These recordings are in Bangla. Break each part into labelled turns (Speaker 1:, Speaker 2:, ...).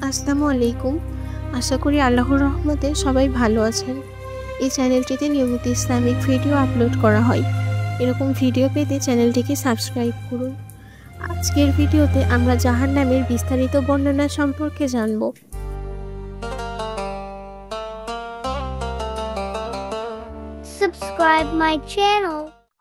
Speaker 1: আসসালামু আলাইকুম। আশা করি আল্লাহর রহমতে সবাই ভালো আছেন। এই চ্যানেলটিতে নিয়মিত ইসলামিক ভিডিও আপলোড করা হয়। এরকম ভিডিও পেতে চ্যানেলটিকে সাবস্ক্রাইব করুন। আজকের ভিডিওতে আমরা জাহান্নামের বিস্তারিত বর্ণনা সম্পর্কে জানব।
Speaker 2: Subscribe my channel.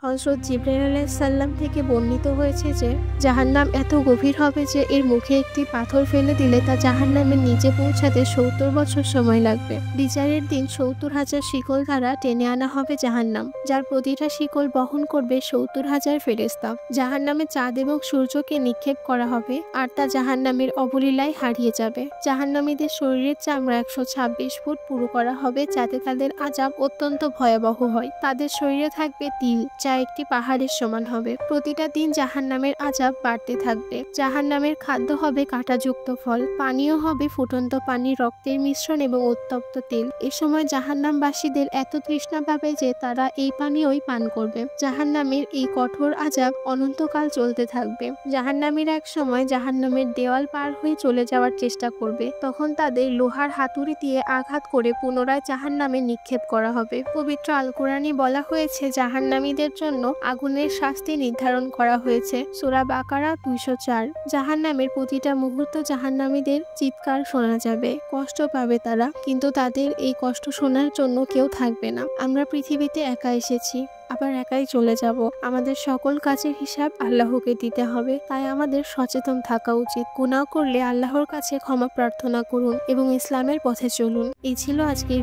Speaker 1: হযরত জিবরাইল আলাইহিস সালাম থেকে বর্ণিত হয়েছে যে জাহান্নাম এত গভীর হবে যে এর মুখে একটি পাথর ফেলে দিলে তা জাহান্নামের নিচে পৌঁছাতে 70 বছর সময় লাগবে। বিচারের দিন 70,000 শিকল দ্বারা টেনে আনা হবে জাহান্নাম, যার প্রতিটা শিকল বহন করবে 70,000 ফেরেশতা। জাহান্নামে চাঁদ এবং সূর্যকে নিক্ষেপ করা হবে আর তা জাহান্নামের অবলীলায় হারিয়ে যাবে। জাহান্নামীদের শরীরের চামড়া 126 ফুট পুরু করা হবে যাতে তাদের আযাব অত্যন্ত ভয়াবহ হয়। তাদের শরীরে থাকবে তিল, যা একটি পাহাড়ের সমান হবে। প্রতিটা দিন জাহান্নামের আযাব বাড়তে থাকবে। জাহান্নামের খাদ্য হবে কাঁটাযুক্ত ফল, পানীয় হবে ফুটন্ত পানি, রক্তের মিশ্রণ এবং উত্তপ্ত তেল। এ সময় জাহান্নামবাসীদের এত তৃষ্ণা পাবে যে তারা এই পানীয়ই পান করবে। জাহান্নামের এই কঠোর আযাব অনন্তকাল চলতে থাকবে। জাহান্নামীরা এক সময় জাহান্নামের দেওয়াল পার হয়ে চলে যাওয়ার চেষ্টা করবে। তখন তাদের লোহার হাতুড়ি দিয়ে আঘাত করে পুনরায় জাহান্নামে নিক্ষেপ করা হবে। পবিত্র আল কোরআনে বলা হয়েছে জাহান্নামীদের জন্য আগুনের শাস্তি নির্ধারণ করা হয়েছে। সূরা বাকারা 204। জাহান্নামের প্রতিটা মুহূর্ত জাহান্নামীদের চিৎকার শোনা যাবে। কষ্ট পাবে তারা, কিন্তু তাদের এই কষ্ট শোনার জন্য কেউ থাকবে না। আমরা পৃথিবীতে একা এসেছি, আবার একাই চলে যাব। আমাদের সকল কাজের হিসাব আল্লাহকে দিতে হবে, তাই আমাদের সচেতন থাকা উচিত। গুনাহ করলে আল্লাহর কাছে ক্ষমা প্রার্থনা করুন এবং ইসলামের পথে চলুন। এই ছিল আজকের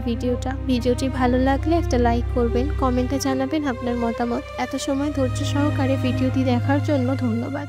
Speaker 1: ভিডিওটি ভালো লাগলে একটা লাইক করবেন, কমেন্টে জানাবেন আপনার মতামত। এত সময় ধৈর্য সহকারে ভিডিওটি দেখার জন্য ধন্যবাদ।